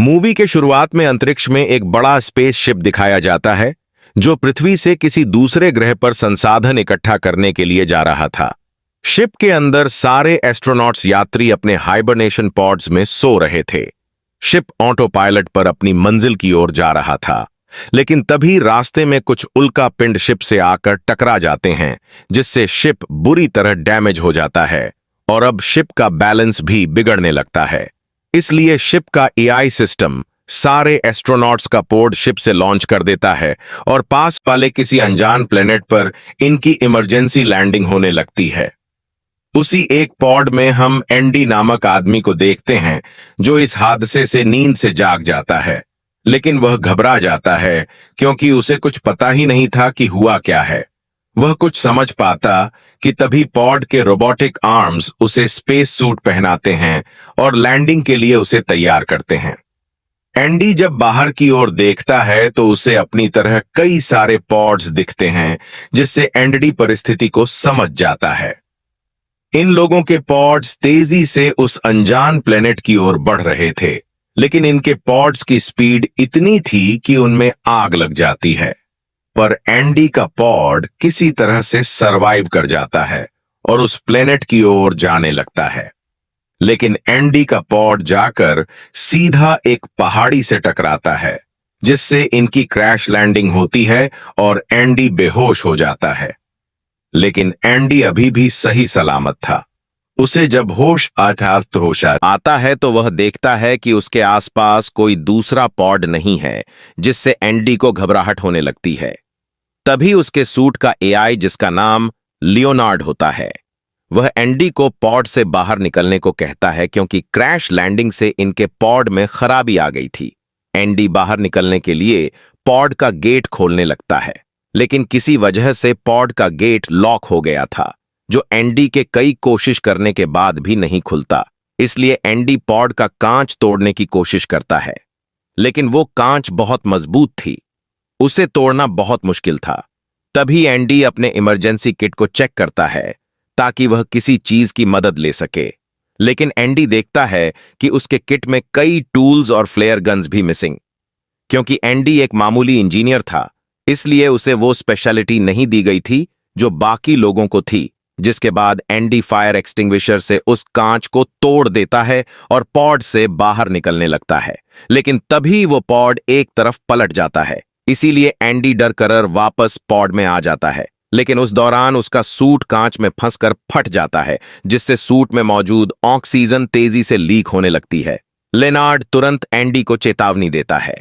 Movie के शुरुआत में अंतरिक्ष में एक बड़ा स्पेस शिप दिखाया जाता है जो पृथ्वी से किसी दूसरे ग्रह पर संसाधन इकट्ठा करने के लिए जा रहा था। शिप के अंदर सारे एस्ट्रोनॉट्स यात्री अपने हाइबरनेशन पॉड्स में सो रहे थे। शिप ऑटो पायलट पर अपनी मंजिल की ओर जा रहा था, लेकिन तभी रास्ते में कुछ उल्का पिंड शिप से आकर टकरा जाते हैं, जिससे शिप बुरी तरह डैमेज हो जाता है और अब शिप का बैलेंस भी बिगड़ने लगता है। इसलिए शिप का एआई सिस्टम सारे एस्ट्रोनॉट्स का पोड शिप से लॉन्च कर देता है और पास वाले किसी अनजान प्लेनेट पर इनकी इमरजेंसी लैंडिंग होने लगती है। उसी एक पॉड में हम एंडी नामक आदमी को देखते हैं जो इस हादसे से नींद से जाग जाता है, लेकिन वह घबरा जाता है क्योंकि उसे कुछ पता ही नहीं था कि हुआ क्या है। वह कुछ समझ पाता कि तभी पॉड के रोबोटिक आर्म्स उसे स्पेस सूट पहनाते हैं और लैंडिंग के लिए उसे तैयार करते हैं। एंडी जब बाहर की ओर देखता है तो उसे अपनी तरह कई सारे पॉड्स दिखते हैं, जिससे एंडी परिस्थिति को समझ जाता है। इन लोगों के पॉड्स तेजी से उस अनजान प्लेनेट की ओर बढ़ रहे थे, लेकिन इनके पॉड्स की स्पीड इतनी थी कि उनमें आग लग जाती है। पर एंडी का पॉड किसी तरह से सरवाइव कर जाता है और उस प्लेनेट की ओर जाने लगता है, लेकिन एंडी का पॉड जाकर सीधा एक पहाड़ी से टकराता है, जिससे इनकी क्रैश लैंडिंग होती है और एंडी बेहोश हो जाता है। लेकिन एंडी अभी भी सही सलामत था। उसे जब होश आता है तो वह देखता है कि उसके आसपास कोई दूसरा पॉड नहीं है, जिससे एंडी को घबराहट होने लगती है। तभी उसके सूट का एआई, जिसका नाम लियोनार्ड होता है, वह एंडी को पॉड से बाहर निकलने को कहता है क्योंकि क्रैश लैंडिंग से इनके पॉड में खराबी आ गई थी। एंडी बाहर निकलने के लिए पॉड का गेट खोलने लगता है, लेकिन किसी वजह से पॉड का गेट लॉक हो गया था, जो एंडी के कई कोशिश करने के बाद भी नहीं खुलता। इसलिए एंडी पॉड का कांच तोड़ने की कोशिश करता है, लेकिन वो कांच बहुत मजबूत थी, उसे तोड़ना बहुत मुश्किल था। तभी एंडी अपने इमरजेंसी किट को चेक करता है ताकि वह किसी चीज की मदद ले सके, लेकिन एंडी देखता है कि उसके किट में कई टूल्स और फ्लेयर गन्स भी मिसिंग। क्योंकि एंडी एक मामूली इंजीनियर था, इसलिए उसे वो स्पेशलिटी नहीं दी गई थी जो बाकी लोगों को थी, जिसके बाद एंडी फायर एक्सटिंग्विशर से उस कांच को तोड़ देता है और पॉड से बाहर निकलने लगता है। लेकिन तभी वो पॉड एक तरफ पलट जाता है, इसीलिए एंडी डर कर वापस पॉड में आ जाता है, लेकिन उस दौरान उसका सूट कांच में फंसकर फट जाता है, जिससे सूट में मौजूद ऑक्सीजन तेजी से लीक होने लगती है। लेनार्ड तुरंत एंडी को चेतावनी देता है।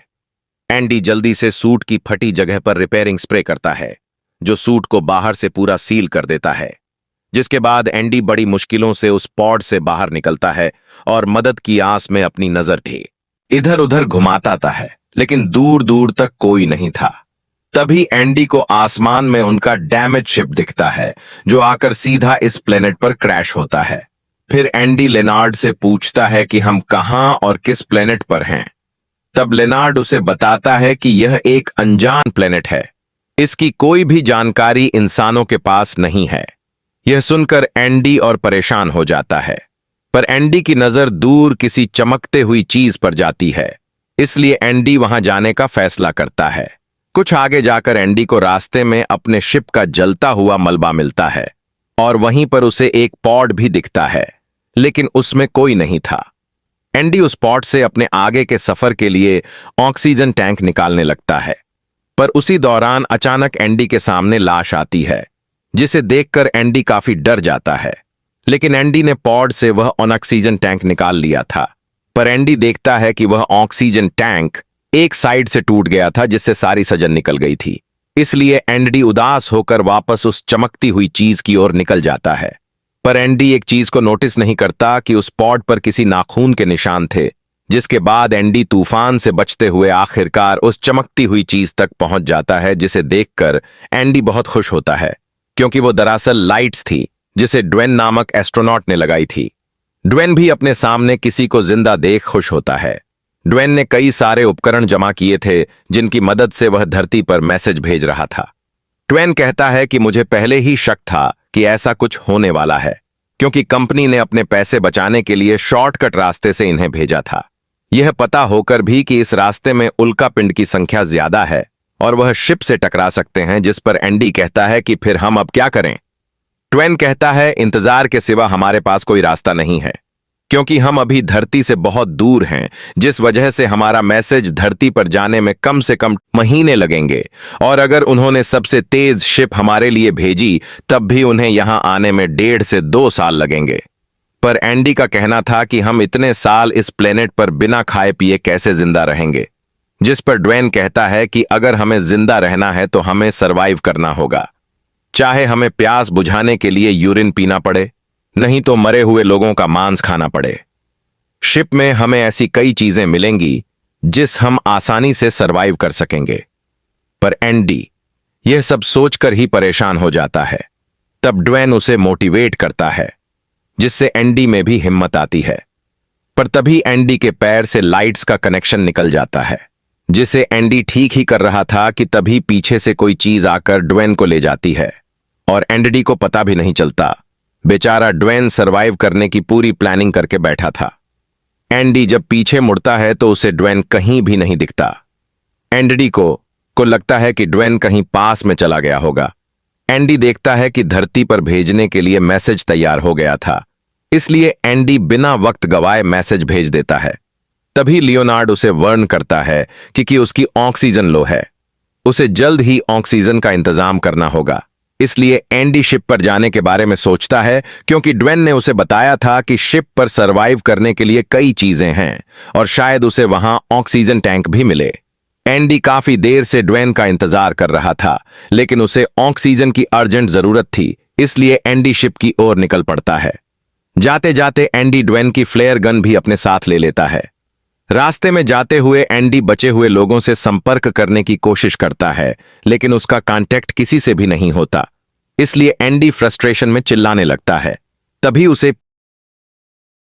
एंडी जल्दी से सूट की फटी जगह पर रिपेयरिंग स्प्रे करता है, जो सूट को बाहर से पूरा सील कर देता है। जिसके बाद एंडी बड़ी मुश्किलों से उस पॉड से बाहर निकलता है और मदद की आस में अपनी नजर इधर उधर घुमाता है, लेकिन दूर दूर तक कोई नहीं था। तभी एंडी को आसमान में उनका डैमेज शिप दिखता है, जो आकर सीधा इस प्लेनेट पर क्रैश होता है। फिर एंडी लेनार्ड से पूछता है कि हम कहां और किस प्लेनेट पर हैं। तब लेनार्ड उसे बताता है कि यह एक अनजान प्लेनेट है, इसकी कोई भी जानकारी इंसानों के पास नहीं है। यह सुनकर एंडी और परेशान हो जाता है, पर एंडी की नजर दूर किसी चमकते हुई चीज पर जाती है, इसलिए एंडी वहां जाने का फैसला करता है। कुछ आगे जाकर एंडी को रास्ते में अपने शिप का जलता हुआ मलबा मिलता है और वहीं पर उसे एक पॉड भी दिखता है, लेकिन उसमें कोई नहीं था। एंडी उस पॉड से अपने आगे के सफर के लिए ऑक्सीजन टैंक निकालने लगता है, पर उसी दौरान अचानक एंडी के सामने लाश आती है, जिसे देखकर एंडी काफी डर जाता है। लेकिन एंडी ने पॉड से वह ऑक्सीजन टैंक निकाल लिया था, पर एंडी देखता है कि वह ऑक्सीजन टैंक एक साइड से टूट गया था, जिससे सारी सजन निकल गई थी। इसलिए एंडी उदास होकर वापस उस चमकती हुई चीज की ओर निकल जाता है, पर एंडी एक चीज को नोटिस नहीं करता कि उस पॉड पर किसी नाखून के निशान थे। जिसके बाद एंडी तूफान से बचते हुए आखिरकार उस चमकती हुई चीज तक पहुंच जाता है, जिसे देखकर एंडी बहुत खुश होता है, क्योंकि वो दरअसल लाइट्स थी जिसे ड्वेन नामक एस्ट्रोनॉट ने लगाई थी। ड्वेन भी अपने सामने किसी को जिंदा देख खुश होता है। ड्वेन ने कई सारे उपकरण जमा किए थे, जिनकी मदद से वह धरती पर मैसेज भेज रहा था। ड्वेन कहता है कि मुझे पहले ही शक था कि ऐसा कुछ होने वाला है, क्योंकि कंपनी ने अपने पैसे बचाने के लिए शॉर्टकट रास्ते से इन्हें भेजा था। यह पता होकर भी कि इस रास्ते में उल्का पिंड की संख्या ज्यादा है और वह शिप से टकरा सकते हैं, जिस पर एंडी कहता है कि फिर हम अब क्या करें। ट्वेन कहता है इंतजार के सिवा हमारे पास कोई रास्ता नहीं है, क्योंकि हम अभी धरती से बहुत दूर हैं, जिस वजह से हमारा मैसेज धरती पर जाने में कम से कम महीने लगेंगे, और अगर उन्होंने सबसे तेज शिप हमारे लिए भेजी तब भी उन्हें यहां आने में 1.5 से 2 साल लगेंगे। पर एंडी का कहना था कि हम इतने साल इस प्लेनेट पर बिना खाए पिए कैसे जिंदा रहेंगे, जिस पर ड्वेन कहता है कि अगर हमें जिंदा रहना है तो हमें सरवाइव करना होगा, चाहे हमें प्यास बुझाने के लिए यूरिन पीना पड़े, नहीं तो मरे हुए लोगों का मांस खाना पड़े। शिप में हमें ऐसी कई चीजें मिलेंगी जिस हम आसानी से सरवाइव कर सकेंगे। पर एंडी यह सब सोचकर ही परेशान हो जाता है। तब ड्वेन उसे मोटिवेट करता है, जिससे एंडी में भी हिम्मत आती है। पर तभी एंडी के पैर से लाइट्स का कनेक्शन निकल जाता है, जिसे एंडी ठीक ही कर रहा था कि तभी पीछे से कोई चीज आकर ड्वेन को ले जाती है और एंडी को पता भी नहीं चलता। बेचारा ड्वेन सरवाइव करने की पूरी प्लानिंग करके बैठा था। एंडी जब पीछे मुड़ता है तो उसे ड्वेन कहीं भी नहीं दिखता। एंडी को लगता है कि ड्वेन कहीं पास में चला गया होगा। एंडी देखता है कि धरती पर भेजने के लिए मैसेज तैयार हो गया था, इसलिए एंडी बिना वक्त गवाए मैसेज भेज देता है। तभी लियोनार्ड उसे वार्न करता है कि उसकी ऑक्सीजन लो है, उसे जल्द ही ऑक्सीजन का इंतजाम करना होगा। इसलिए एंडी शिप पर जाने के बारे में सोचता है, क्योंकि ड्वेन ने उसे बताया था कि शिप पर सरवाइव करने के लिए कई चीजें हैं और शायद उसे वहां ऑक्सीजन टैंक भी मिले। एंडी काफी देर से ड्वेन का इंतजार कर रहा था, लेकिन उसे ऑक्सीजन की अर्जेंट जरूरत थी, इसलिए एंडी शिप की ओर निकल पड़ता है। जाते जाते एंडी ड्वेन की फ्लेयर गन भी अपने साथ ले लेता है। रास्ते में जाते हुए एंडी बचे हुए लोगों से संपर्क करने की कोशिश करता है, लेकिन उसका कांटेक्ट किसी से भी नहीं होता। इसलिए एंडी फ्रस्ट्रेशन में चिल्लाने लगता है। तभी उसे